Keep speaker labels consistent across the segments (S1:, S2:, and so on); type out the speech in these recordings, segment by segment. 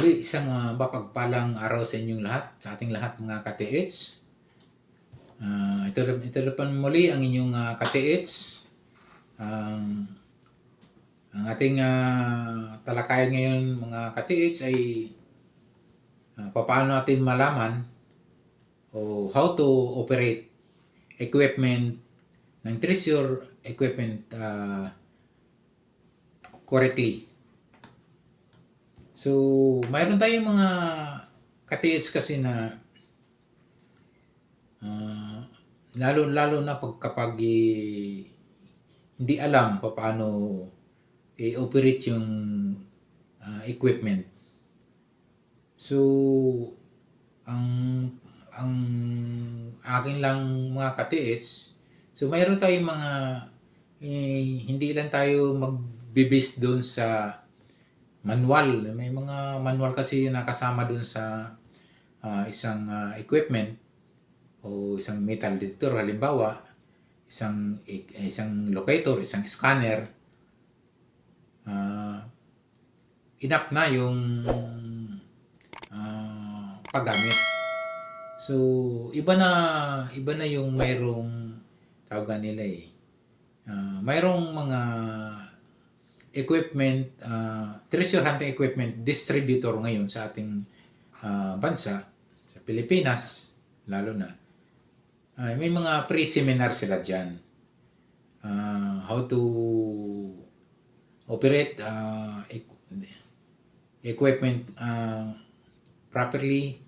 S1: Muli isang mapagpalang araw sa inyong lahat, sa ating lahat mga ka-TH. Ito na pa muli ang inyong ka-TH. Ang ating talakayan ngayon mga ka-TH ay paano natin malaman o how to operate equipment ng treasure equipment correctly. So, mayroon tayong mga ka-TH kasi na lalo na kapag hindi alam paano i-operate yung equipment. So, ang akin lang mga ka-TH, so mayroon tayong mga hindi lang tayo magbibis doon sa manual. May mga manual kasi nakasama doon sa isang equipment o isang metal detector, halimbawa isang locator, isang scanner. Enough na yung paggamit. So iba na yung mayroong tawagan nila mayroong mga equipment, treasure hunting equipment distributor ngayon sa ating bansa, sa Pilipinas lalo na. May mga pre-seminar sila dyan. How to operate equipment properly.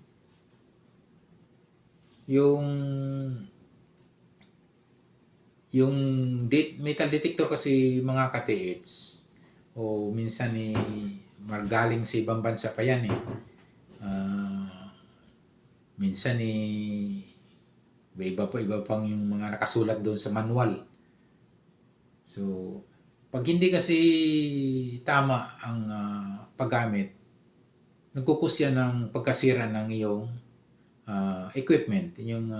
S1: Yung metal detector kasi mga ka-TH, o minsan magaling sa ibang bansa pa yan minsan iba pang yung mga nakasulat doon sa manual. So pag hindi kasi tama ang paggamit, nagkukusya ng pagkasira ng iyong equipment, yung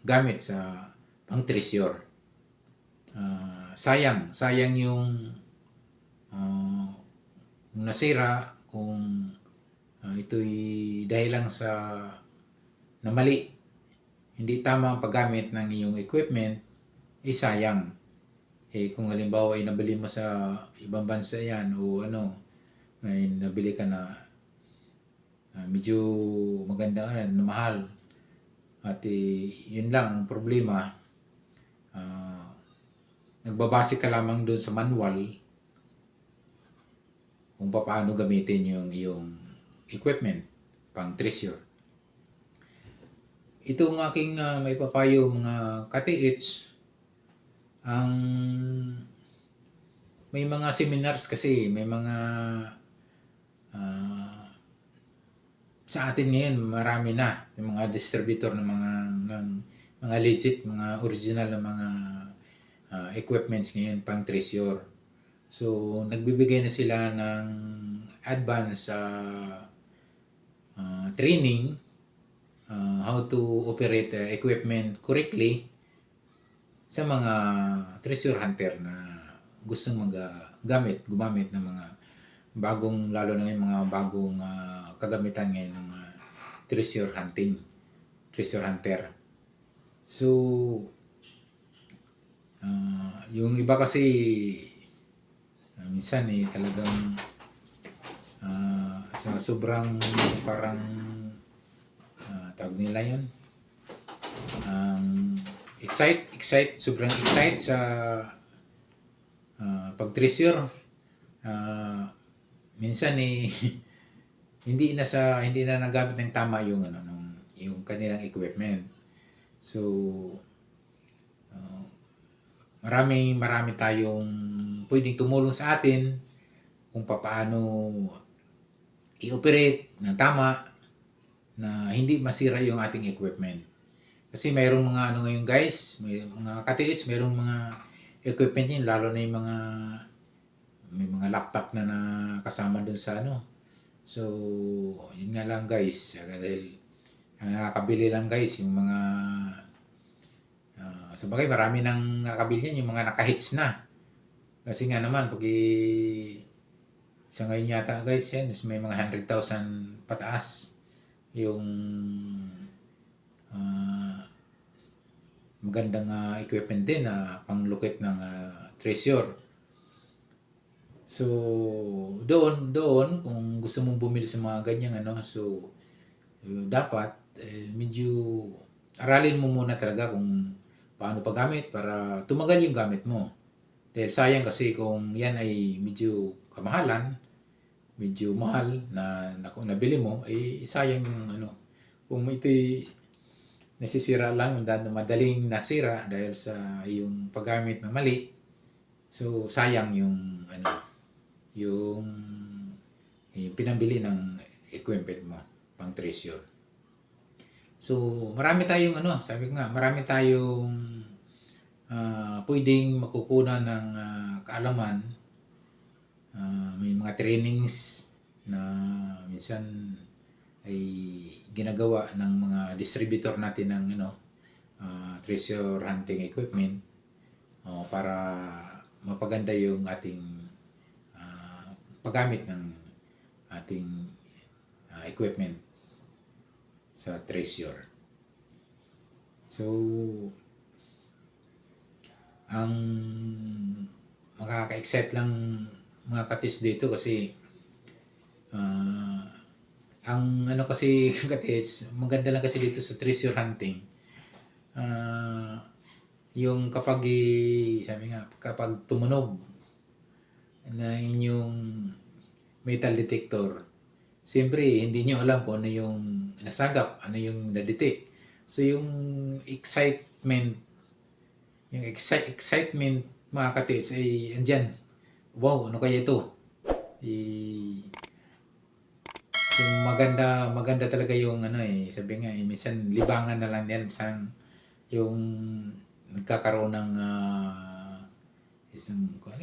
S1: gamit sa pang treasure. Sayang yung nasira kung ito'y dahil lang sa na mali, hindi tama ang paggamit ng iyong equipment, sayang. Kung halimbawa ay nabili mo sa ibang bansa yan o ay nabili ka na medyo maganda na mahal at yun lang ang problema, nagbabase ka lamang doon sa manual kung paano gamitin yung iyong equipment pang treasure. Ito ang aking may papayo mga ka-TH. May mga seminars kasi, may mga sa atin ngayon marami na yung mga distributor ng mga legit, mga original na mga equipments ngayon pang treasure. So nagbibigay na sila ng advance training how to operate equipment correctly sa mga treasure hunter na gustong gumamit ng mga bagong, lalo na yung mga bagong kagamitan ngayon ng treasure hunter. So yung iba kasi minsan talagang sa sobrang parang tawag nila yun, sobrang excite sa pag-treasure. Minsan hindi na nagamit ng tama yung yung kanilang equipment. So marami tayong pwedeng tumulong sa atin kung paano i-operate ng tama na hindi masira yung ating equipment. Kasi mayroong mga ngayon guys, may mga ka-TH, mayroong mga equipment yun, lalo na yung may mga laptop na kasama dun sa So, yun nga lang guys, dahil ang nakakabili lang guys, yung mga sa bagay marami nang nakabili yan, yung mga naka-hits na. Kasi nga naman, pag Sa ngayon yata guys yan, may mga 100,000 pataas yung ah, magandang equipment din na panglukit ng treasure. So, doon kung gusto mong bumili sa mga ganyang so dapat medyo aralin mo muna talaga kung paano paggamit para tumagal yung gamit mo. Dahil sayang kasi kung yan ay medyo kamahalan, medyo mahal na kung nabili mo, ay sayang yung kung ito'y nasisira lang, madaling nasira dahil sa yung paggamit na mali, so sayang yung pinambili ng equipment mo pang treasure. So marami tayong sabi ko nga, marami tayong pwedeng makukunan ng kaalaman. May mga trainings na minsan ay ginagawa ng mga distributor natin ng treasure hunting equipment para mapaganda yung ating paggamit ng ating equipment sa treasure. So, ang makaka-excite lang mga katis dito kasi ang kasi katis, maganda lang kasi dito sa treasure hunting. Yung kapag sabi nga, kapag tumunog na inyong metal detector, siyempre hindi nyo alam kung ano yung nasagap, ano yung na-detect. So yung excitement mga katits ay andyan. Wow, ano kaya ito? So maganda talaga yung sabi nga minsan libangan na lang yan yung nagkakaroon ng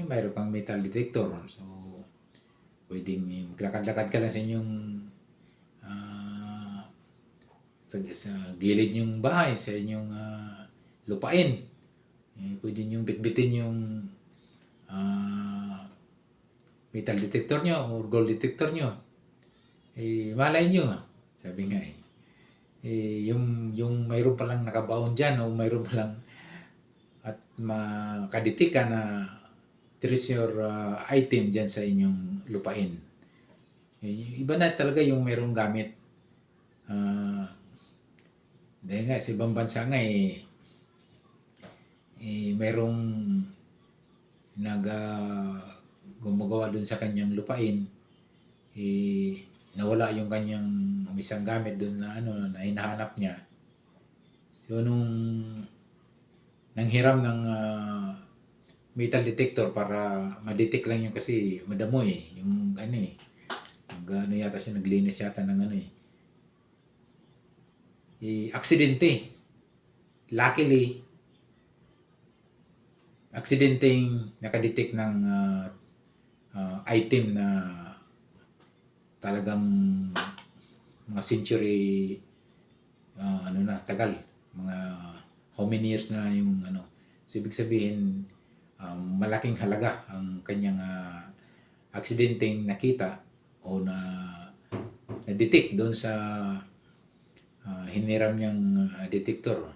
S1: mayroon kang metal detector. So pwedeng maglakad-lakad ka lang sa inyong sa gilid yung bahay, sa inyong lupain. Pwede nyo bitbitin yung metal detector nyo or gold detector nyo. Malay nyo, sabi nga yung mayroon palang nakabaon dyan o mayroon palang at makaditik ka na treasure item dyan sa inyong lupain. Iba na talaga yung mayroong gamit. Dahil nga sa ibang bansa nga mayroong gumagawa dun sa kanyang lupain, nawala yung kanyang isang gamit dun na na hinahanap niya. So nung nanghiram ng metal detector para ma-detect lang yung kasi madamo yung yata siya naglinis yata ng aksidente. Luckily, aksidenteng nakadetect ng item na talagang mga century tagal, mga how many years na yung so ibig sabihin malaking halaga ang kanyang aksidenteng nakita o na-detect doon sa hiniram niyang detector.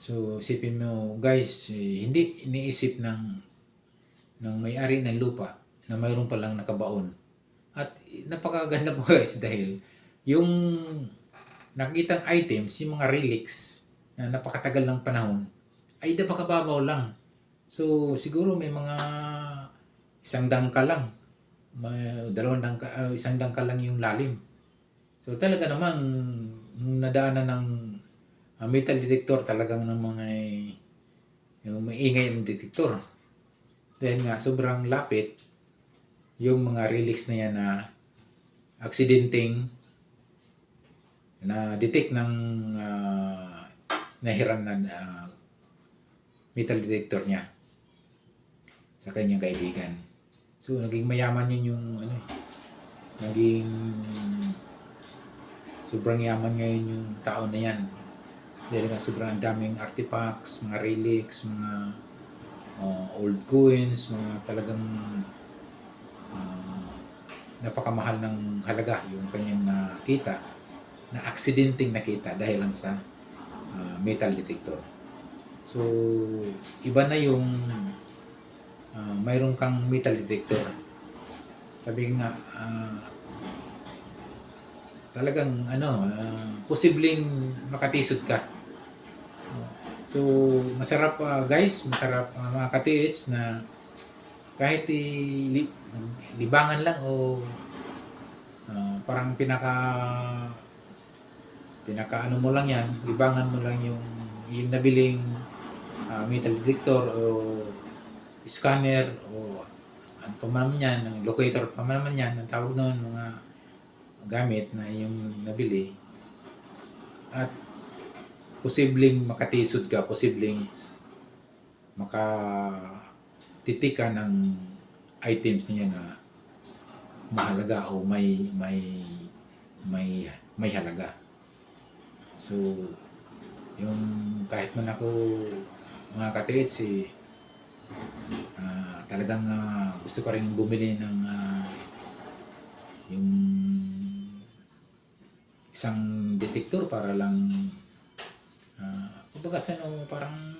S1: So isipin mo guys, hindi iniisip ng may-ari ng lupa na mayroon palang nakabaon. At napakaganda po guys dahil yung nakitang items, yung mga relics na napakatagal ng panahon ay napakababaw lang. So siguro may mga isang dangkal lang, isang dangkal lang yung lalim. So talaga naman nung nadaanan ng metal detector talagang ng mga yung maingay ng detector. Dahil nga sobrang lapit yung mga relics na yan na aksidenteng na detect ng nahiram na metal detector niya sa kanyang kaibigan. So naging mayaman yun yung naging sobrang yaman ngayon yung tao na yan. Dahil nga sobrang daming artifacts, mga relics, mga old coins, mga talagang ah, napakamahal ng halaga yung kanyang nakita, na aksidenteng nakita dahil lang sa metal detector. So, iba na yung mayroon kang metal detector. Sabi nga, talagang posibleng makatisod ka. So, masarap guys, masarap mga ka-TH na kahit libangan lang o parang pinaka ano mo lang yan, libangan mo lang yung nabiling metal detector o scanner o ano pa man naman yan, locator pa man naman yan, ang tawag noon, mga gamit na yung nabili, at posibleng makatisod ka, posibleng makatitik ka ng items niya na mahalaga o may halaga. So, yung kahit man ako mga ka-TH, talagang gusto ko rin bumili ng yung isang detector para lang kumbaga parang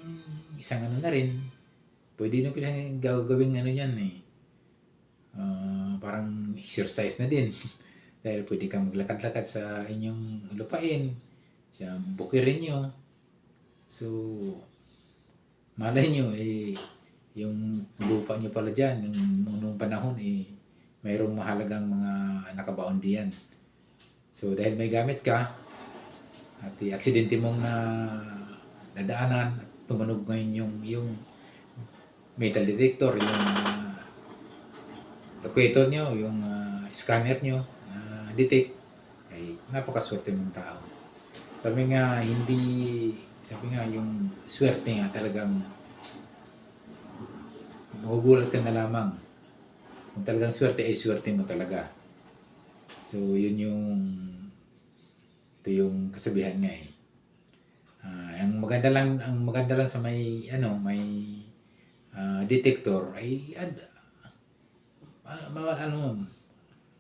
S1: isang ano na rin, pwede na isang gagawing ano yan parang exercise na din dahil pwede kang maglakad-lakad sa inyong lupain, sa bukirin nyo. So, malay nyo yung lupa nyo pala dyan, yung noong panahon mayroong mahalagang mga nakabaon diyan. So, dahil may gamit ka at aksidente mong nadaanan at tumunog ngayon yung metal detector, yung locator nyo, yung scanner nyo, detect, ay napakaswerte mong tao. Sabi nga yung swerte nga talagang magugulat ka na lamang. Kung talagang swerte ay swerte mo talaga. So yun ito yung kasabihan nga ang maganda lang sa may detector ay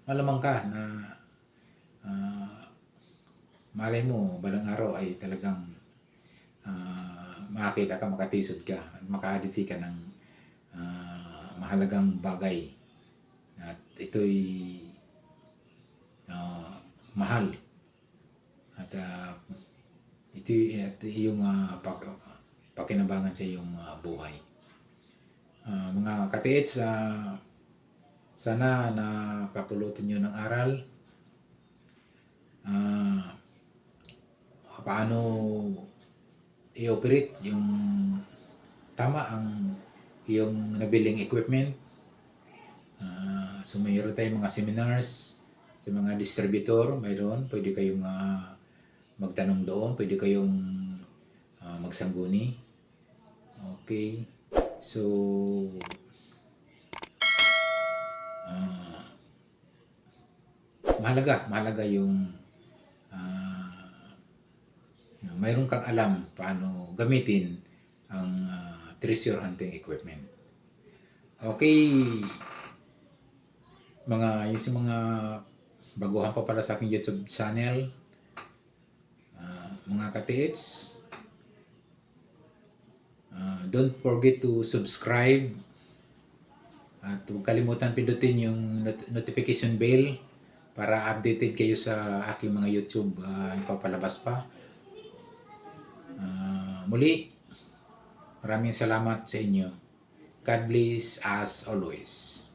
S1: malamang ka na malay mo balang araw ay talagang makakita ka, makatisod ka, maka-aditi ka ng mahalagang bagay at ito'y mahal at ito yung pakinabangan sa iyong buhay. Mga ka-TH, sana nakapulutan nyo ng aral paano i-operate yung tama ang iyong nabiling equipment. So mayroon tayong mga seminars sa mga distributor, pwede kayong magtanong doon, pwede kayong magsangguni. Okay, so mahalaga yung mayroon kang alam paano gamitin ang treasure hunting equipment. Okay, yung mga baguhan pa para sa aking YouTube channel, mga ka-TH, don't forget to subscribe at huwag kalimutan pindutin yung notification bell para updated kayo sa aking mga YouTube ipapalabas pa. Muli, maraming salamat sa inyo. God bless as always.